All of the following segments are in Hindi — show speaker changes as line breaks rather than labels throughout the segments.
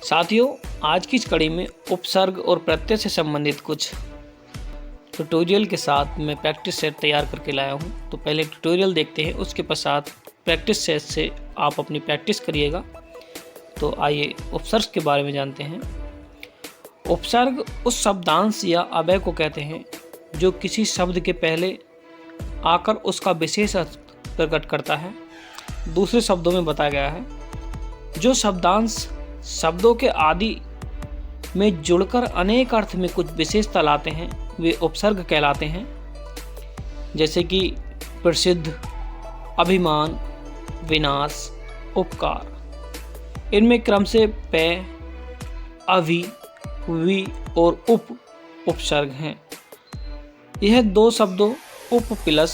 साथियों, आज की इस कड़ी में उपसर्ग और प्रत्यय से संबंधित कुछ ट्यूटोरियल के साथ मैं प्रैक्टिस सेट तैयार करके लाया हूं। तो पहले ट्यूटोरियल देखते हैं, उसके पश्चात प्रैक्टिस सेट से आप अपनी प्रैक्टिस करिएगा। तो आइए उपसर्ग के बारे में जानते हैं। उपसर्ग उस शब्दांश या अव्यय को कहते हैं जो किसी शब्द के पहले आकर उसका विशेष अर्थ प्रकट करता है। दूसरे शब्दों में बताया गया है, जो शब्दांश शब्दों के आदि में जुड़कर अनेक अर्थ में कुछ विशेषता लाते हैं वे उपसर्ग कहलाते हैं। जैसे कि प्रसिद्ध, अभिमान, विनाश, उपकार। इनमें क्रम से पे, अभि, वि और उपसर्ग हैं। यह दो शब्दों उप प्लस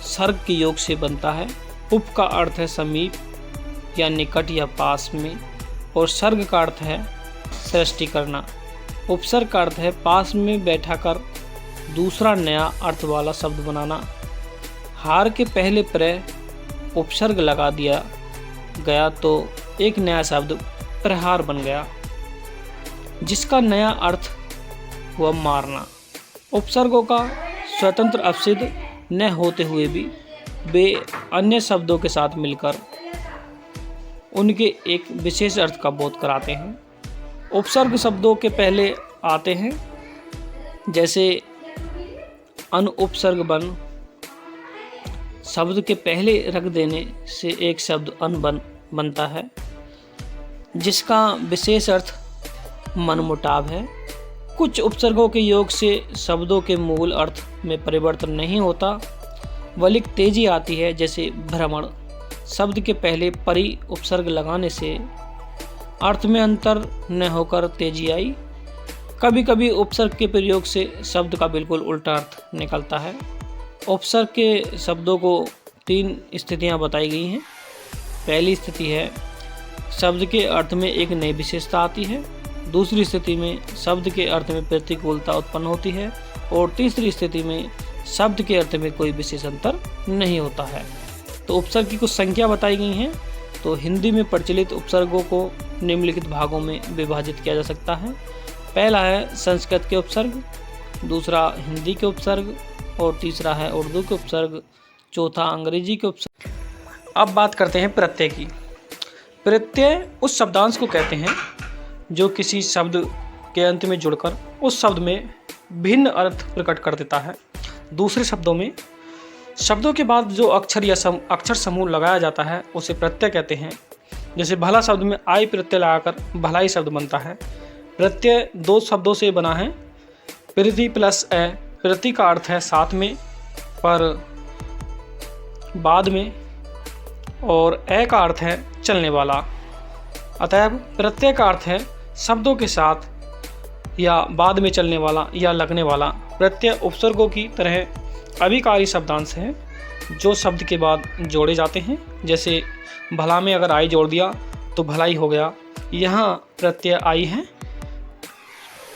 सर्ग के योग से बनता है। उप का अर्थ है समीप या निकट या पास में, और सर्ग का अर्थ है सृष्टि करना। उपसर्ग का अर्थ है पास में बैठा कर दूसरा नया अर्थ वाला शब्द बनाना। हार के पहले प्रय उपसर्ग लगा दिया गया तो एक नया शब्द प्रहार बन गया, जिसका नया अर्थ हुआ मारना। उपसर्गों का स्वतंत्र अपसिद्ध न होते हुए भी वे अन्य शब्दों के साथ मिलकर उनके एक विशेष अर्थ का बोध कराते हैं। उपसर्ग शब्दों के पहले आते हैं, जैसे अनुपसर्ग बन। शब्द के पहले रख देने से एक शब्द अन बनता है, जिसका विशेष अर्थ मनमुटाव है। कुछ उपसर्गों के योग से शब्दों के मूल अर्थ में परिवर्तन नहीं होता, बल्कि तेजी आती है। जैसे भ्रमण शब्द के पहले परि उपसर्ग लगाने से अर्थ में अंतर न होकर तेजी आई। कभी कभी उपसर्ग के प्रयोग से शब्द का बिल्कुल उल्टा अर्थ निकलता है। उपसर्ग के शब्दों को 3 स्थितियां बताई गई हैं। पहली स्थिति है शब्द के अर्थ में एक नई विशेषता आती है। दूसरी स्थिति में शब्द के अर्थ में प्रतिकूलता उत्पन्न होती है, और तीसरी स्थिति में शब्द के अर्थ में कोई विशेष अंतर नहीं होता है। तो उपसर्ग की कुछ संख्या बताई गई हैं। तो हिंदी में प्रचलित उपसर्गों को निम्नलिखित भागों में विभाजित किया जा सकता है। पहला है संस्कृत के उपसर्ग, दूसरा हिंदी के उपसर्ग, और तीसरा है उर्दू के उपसर्ग, चौथा अंग्रेजी के उपसर्ग। अब बात करते हैं प्रत्यय की। प्रत्यय उस शब्दांश को कहते हैं जो किसी शब्द के अंत में जुड़कर उस शब्द में भिन्न अर्थ प्रकट कर देता है। दूसरे शब्दों में शब्दों के बाद जो अक्षर या अक्षर समूह लगाया जाता है उसे प्रत्यय कहते हैं। जैसे भला शब्द में आई प्रत्यय लगाकर भलाई शब्द बनता है। प्रत्यय 2 शब्दों से बना है, प्रति प्लस अ। प्रति का अर्थ है साथ में, पर बाद में, और अ का अर्थ है चलने वाला। अतएव प्रत्यय का अर्थ है शब्दों के साथ या बाद में चलने वाला या लगने वाला। प्रत्यय उपसर्गों की तरह अभिकारी शब्दांश है जो शब्द के बाद जोड़े जाते हैं। जैसे भला में अगर आई जोड़ दिया तो भलाई हो गया। यहाँ प्रत्यय आई है।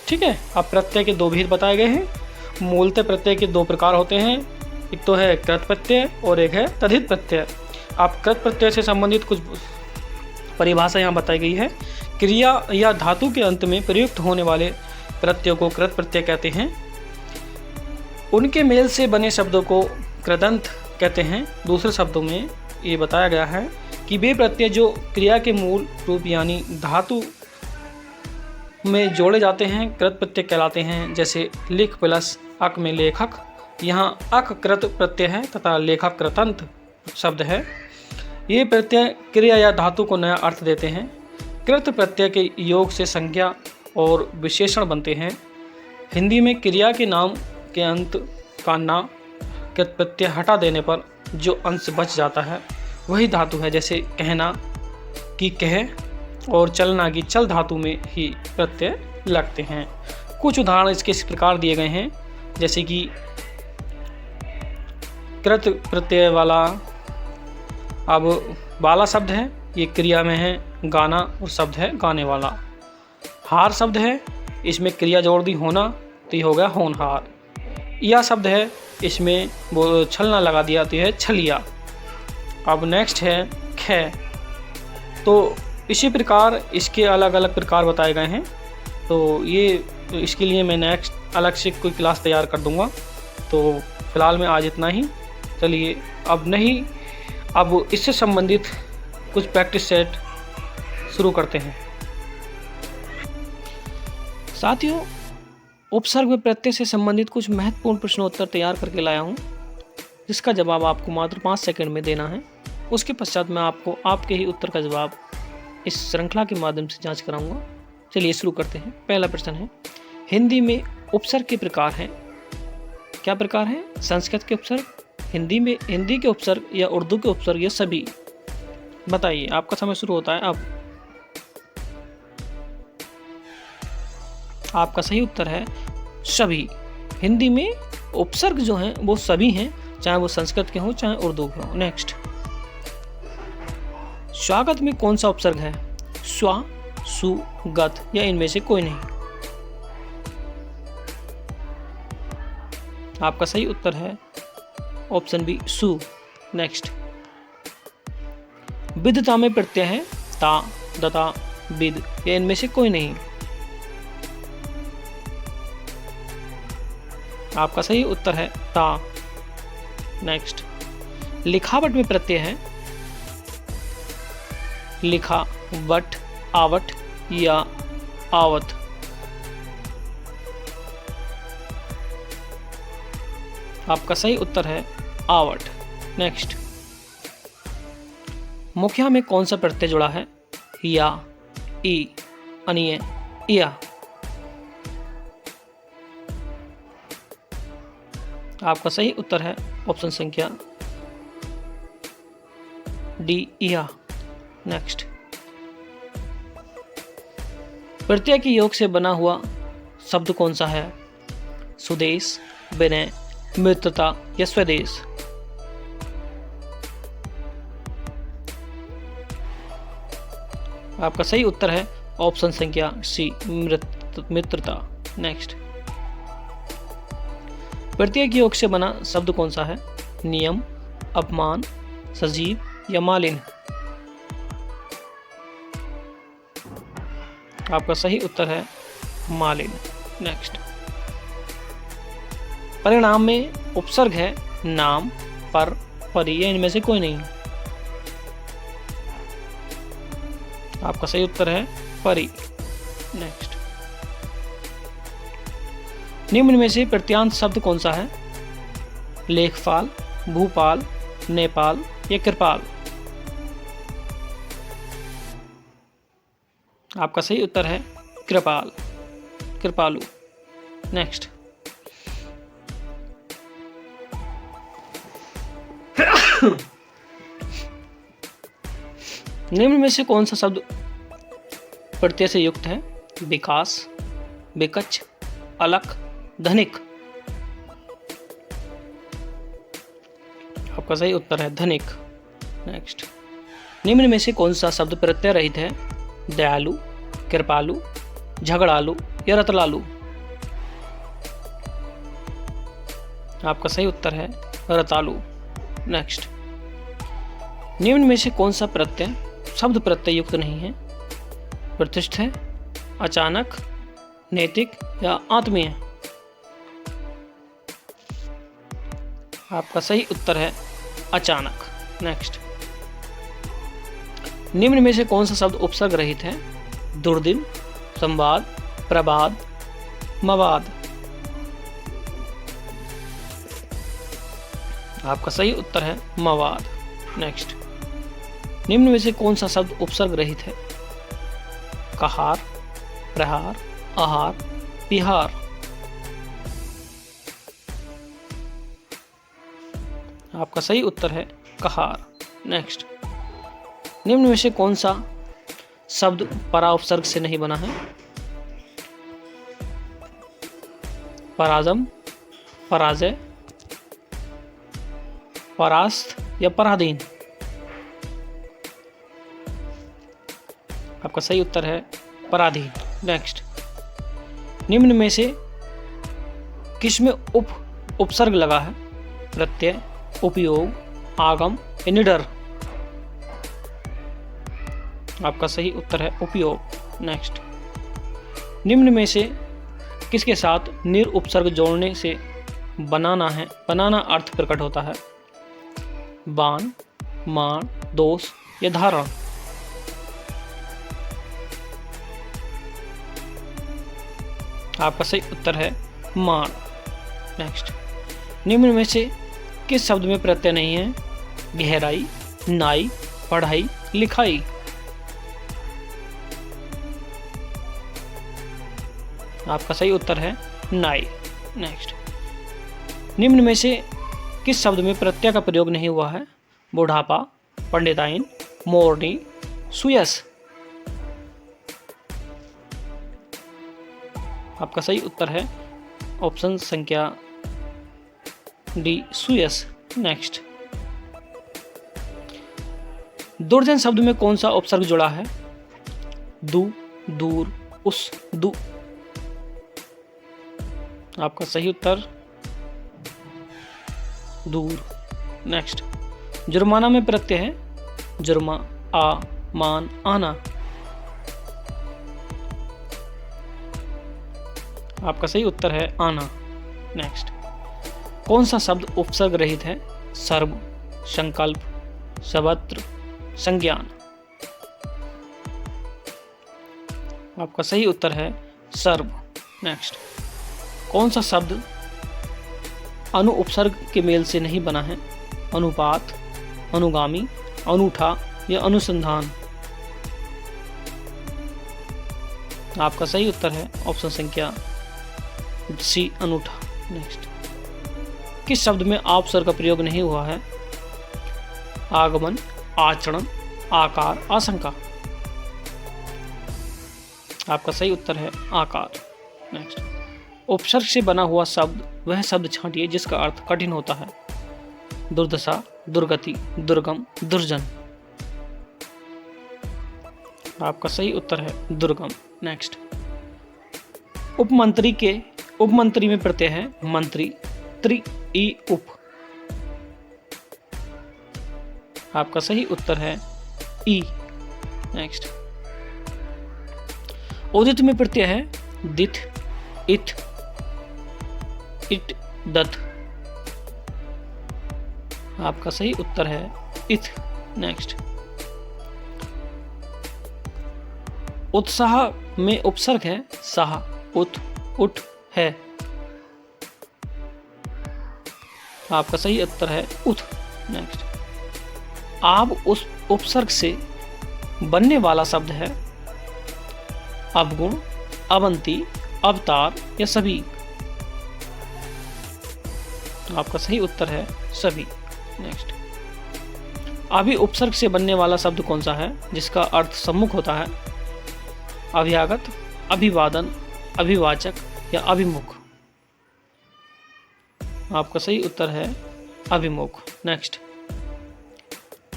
ठीक है। अब प्रत्यय के 2 भेद बताए गए हैं। मूलतः प्रत्यय के 2 प्रकार होते हैं, एक तो है कृत प्रत्यय और एक है तद्धित प्रत्यय। अब कृत प्रत्यय से संबंधित कुछ परिभाषा यहाँ बताई गई है। क्रिया या धातु के अंत में प्रयुक्त होने वाले प्रत्ययों को कृत प्रत्यय कहते हैं। उनके मेल से बने शब्दों को कृदंत कहते हैं। दूसरे शब्दों में ये बताया गया है कि वे प्रत्यय जो क्रिया के मूल रूप यानी धातु में जोड़े जाते हैं कृत प्रत्यय कहलाते हैं। जैसे लिख प्लस अक में लेखक, यहाँ अक कृत प्रत्यय है तथा लेखक कृतंत शब्द है। ये प्रत्यय क्रिया या धातु को नया अर्थ देते हैं। कृत प्रत्यय के योग से संज्ञा और विशेषण बनते हैं। हिंदी में क्रिया के नाम के अंत का ना कृत प्रत्यय हटा देने पर जो अंश बच जाता है वही धातु है। जैसे कहना की कह और चलना की चल धातु में ही प्रत्यय लगते हैं। कुछ उदाहरण इसके इस प्रकार दिए गए हैं, जैसे कि कृत प्रत्यय वाला, अब वाला शब्द है ये क्रिया में है, गाना और शब्द है गाने वाला। हार शब्द है, इसमें क्रिया जोड़ दी होना तो ये हो गया होनहार। यह शब्द है, इसमें वो छलना लगा दिया तो यह छलिया। अब नेक्स्ट है ख। तो इसी प्रकार इसके अलग अलग प्रकार बताए गए हैं। तो ये इसके लिए मैं नेक्स्ट अलग से कोई क्लास तैयार कर दूंगा। तो फिलहाल में आज इतना ही। चलिए अब इससे संबंधित कुछ प्रैक्टिस सेट शुरू करते हैं। साथियों, उपसर्ग व प्रत्यय से संबंधित कुछ महत्वपूर्ण प्रश्नोत्तर तैयार करके लाया हूँ, जिसका जवाब आपको मात्र 5 सेकंड में देना है। उसके पश्चात मैं आपको आपके ही उत्तर का जवाब इस श्रृंखला के माध्यम से जांच कराऊंगा। चलिए शुरू करते हैं। पहला प्रश्न है, हिंदी में उपसर्ग के प्रकार हैं। क्या प्रकार हैं? संस्कृत के उपसर्ग, हिंदी के उपसर्ग, या उर्दू के उपसर्ग, या सभी? बताइए, आपका समय शुरू होता है अब। आपका सही उत्तर है सभी। हिंदी में उपसर्ग जो हैं वो सभी हैं, चाहे वो संस्कृत के हों चाहे उर्दू के हों। नेक्स्ट, स्वागत में कौन सा उपसर्ग है? स्वा, सु, गत, या इनमें से कोई नहीं? आपका सही उत्तर है ऑप्शन बी, सु। नेक्स्ट, विधता में प्रत्यय है ता, दता, विद, या इनमें से कोई नहीं? आपका सही उत्तर है ता। नेक्स्ट, लिखावट में प्रत्यय है लिखा, वट, आवट, या आवत? आपका सही उत्तर है आवट। नेक्स्ट, मुखिया में कौन सा प्रत्यय जुड़ा है? या, ई, अनिय, या? आपका सही उत्तर है ऑप्शन संख्या डी, या। नेक्स्ट, प्रत्यय के योग से बना हुआ शब्द कौन सा है? सुदेश, विनय, मित्रता, या स्वदेश? आपका सही उत्तर है ऑप्शन संख्या सी, मित्रता। नेक्स्ट, प्रत्यय के योग से बना शब्द कौन सा है? नियम, अपमान, सजीव, या मालिन? आपका सही उत्तर है मालिन। नेक्स्ट, परिणाम में उपसर्ग है नाम, पर, परि, या इनमें से कोई नहीं? आपका सही उत्तर है परि। नेक्स्ट, निम्न में से प्रत्यांत शब्द कौन सा है? लेखपाल, भूपाल, नेपाल, या कृपाल? आपका सही उत्तर है कृपाल, कृपालु। नेक्स्ट, निम्न में से कौन सा शब्द प्रत्यय से युक्त है? विकास, विकच, अलख, धनिक? आपका सही उत्तर है धनिक। नेक्स्ट, निम्न में से कौन सा शब्द प्रत्यय रहित है? दयालु, कृपालु, झगड़ालु, या रतलालु? आपका सही उत्तर है रतालु। नेक्स्ट, निम्न में से कौन सा प्रत्यय शब्द प्रत्यय युक्त नहीं है? प्रतिष्ठ है, अचानक, नैतिक, या आत्मीय? आपका सही उत्तर है अचानक। नेक्स्ट, निम्न में से कौन सा शब्द उपसर्ग रहित है? दुर्दिन, संवाद, प्रवाद, मवाद? आपका सही उत्तर है मवाद। नेक्स्ट, निम्न में से कौन सा शब्द उपसर्ग रहित है? कहार, प्रहार, आहार, विहार? आपका सही उत्तर है कहार। नेक्स्ट, निम्न में से कौन सा शब्द परा उपसर्ग से नहीं बना है? पराजम, पराजय, परास्त, या पराधीन? आपका सही उत्तर है पराधीन। नेक्स्ट, निम्न में से किसमें उपसर्ग लगा है? प्रत्यय, उपयोग, आगम, या निडर? आपका सही उत्तर है उपयोग। नेक्स्ट, निम्न में से किसके साथ निर उपसर्ग जोड़ने से बनाना अर्थ प्रकट होता है? बाण, मान, दोष या धारण? आपका सही उत्तर है मान। नेक्स्ट, निम्न में से किस शब्द में प्रत्यय नहीं है? गहराई, नाई, पढ़ाई, लिखाई? आपका सही उत्तर है नाई। नेक्स्ट, निम्न में से किस शब्द में प्रत्यय का प्रयोग नहीं हुआ है? बुढ़ापा, पंडिताइन, मोरनी, सुयस? आपका सही उत्तर है ऑप्शन संख्या डी, सुयस। नेक्स्ट, दुर्जन शब्द में कौन सा उपसर्ग जुड़ा है? दू, दूर, उस, दू? आपका सही उत्तर दूर। नेक्स्ट, जुर्माना में प्रत्यय है? जुर्मा, आ, मान, आना? आपका सही उत्तर है आना। नेक्स्ट, कौन सा शब्द उपसर्ग रहित है? सर्व, संकल्प, सर्वत्र, संज्ञान? आपका सही उत्तर है सर्व। नेक्स्ट, कौन सा शब्द अनु उपसर्ग के मेल से नहीं बना है? अनुपात, अनुगामी, अनूठा या अनुसंधान? आपका सही उत्तर है ऑप्शन संख्या सी, अनूठा। नेक्स्ट, किस शब्द में आ उपसर्ग का प्रयोग नहीं हुआ है? आगमन, आचरण, आकार, आशंका? आपका सही उत्तर है आकार। नेक्स्ट, उपसर्ग से बना हुआ शब्द वह शब्द छांटिए जिसका अर्थ कठिन होता है? दुर्दशा, दुर्गति, दुर्गम, दुर्जन? आपका सही उत्तर है दुर्गम। नेक्स्ट, उपमंत्री में प्रत्यय है? मंत्री, त्रि, ई, उप? आपका सही उत्तर है ई। नेक्स्ट, उदित में प्रत्यय है? दिथ, इथ, इट, दत? आपका सही उत्तर है इथ। नेक्स्ट, उत्साह में उपसर्ग है? साह, उत, उठ, है? आपका सही उत्तर है उठ। नेक्स्ट, आब उस उपसर्ग से बनने वाला शब्द है? अवगुण, अवंती, अवतार या सभी? आपका सही उत्तर है सभी। नेक्स्ट, अभी उपसर्ग से बनने वाला शब्द कौन सा है जिसका अर्थ सम्मुख होता है? अभ्यागत, अभिवादन, अभिवाचक या अभिमुख? आपका सही उत्तर है अभिमुख। नेक्स्ट,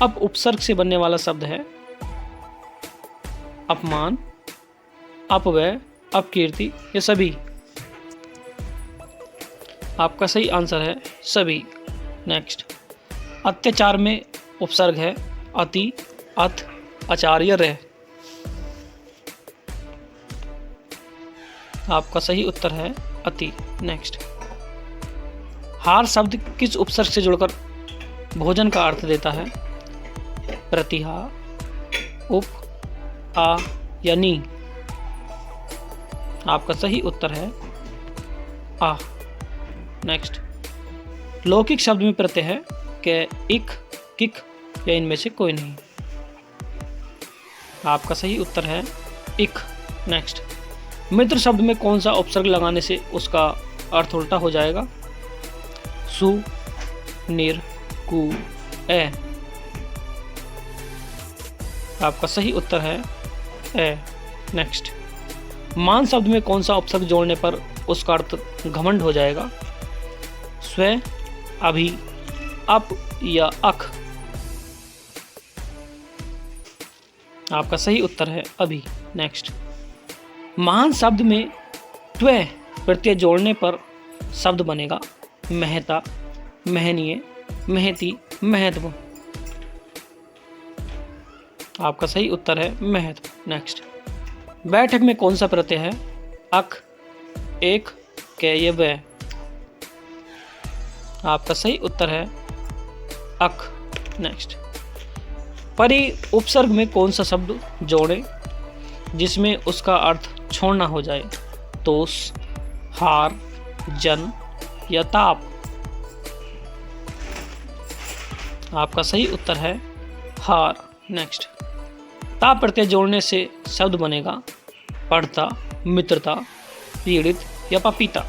अब उपसर्ग से बनने वाला शब्द है? अपमान, अपव्यय, अपकीर्ति या सभी? आपका सही आंसर है सभी। नेक्स्ट, अत्याचार में उपसर्ग है? अति, अथ, आचार्य, रह? आपका सही उत्तर है अति। नेक्स्ट, हार शब्द किस उपसर्ग से जुड़कर भोजन का अर्थ देता है? प्रतिहा, उप, आ या नी? आपका सही उत्तर है आ। नेक्स्ट, लौकिक शब्द में प्रत्यय है? के, इक, किक या इनमें से कोई नहीं? आपका सही उत्तर है इक। नेक्स्ट, मित्र शब्द में कौन सा उपसर्ग लगाने से उसका अर्थ उल्टा हो जाएगा? सु, निर, कु, ए? आपका सही उत्तर है ए। नेक्स्ट, मान शब्द में कौन सा उपसर्ग जोड़ने पर उसका अर्थ घमंड हो जाएगा? स्व, अभी, अप या अख? आपका सही उत्तर है अभी। नेक्स्ट, महान शब्द में त्व प्रत्यय जोड़ने पर शब्द बनेगा? महता, महनीय, महती, महत्व? आपका सही उत्तर है महत्व। नेक्स्ट, बैठक में कौन सा प्रत्यय है? अक, एक, के या व? आपका सही उत्तर है अक। नेक्स्ट, परि उपसर्ग में कौन सा शब्द जोड़े जिसमें उसका अर्थ छोड़ना हो जाए? तोष, हार, जन या ताप? आपका सही उत्तर है हार। नेक्स्ट, ताप प्रत्यय जोड़ने से शब्द बनेगा पढ़ता, मित्रता, पीड़ित या पपीता?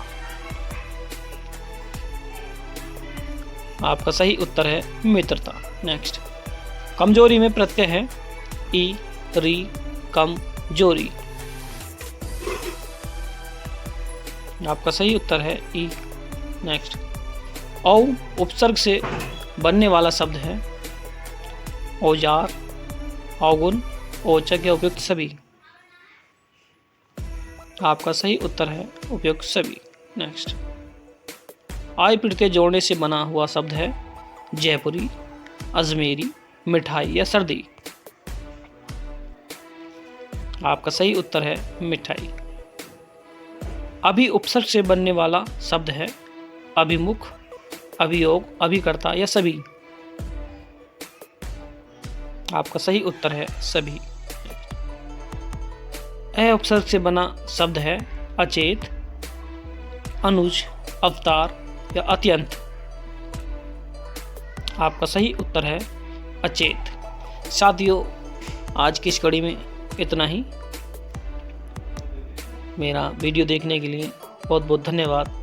आपका सही उत्तर है मित्रता। नेक्स्ट, कमजोरी में प्रत्यय है ई, री, कम, जोरी? आपका सही उत्तर है ई। नेक्स्ट, औ उपसर्ग से बनने वाला शब्द है औजार, औगुन, औचक या उपयुक्त सभी? आपका सही उत्तर है उपयुक्त सभी। नेक्स्ट, आय प्रत्यय जोड़ने से बना हुआ शब्द है जयपुरी, अजमेरी, मिठाई या सर्दी? आपका सही उत्तर है मिठाई। अभी उपसर्ग से बनने वाला शब्द है अभिमुख, अभियोग, अभिकर्ता या सभी? आपका सही उत्तर है सभी। अ उपसर्ग से बना शब्द है अचेत, अनुज, अवतार या अत्यंत? आपका सही उत्तर है अचेत। साथियों, आज की इस कड़ी में इतना ही। मेरा वीडियो देखने के लिए बहुत बहुत धन्यवाद।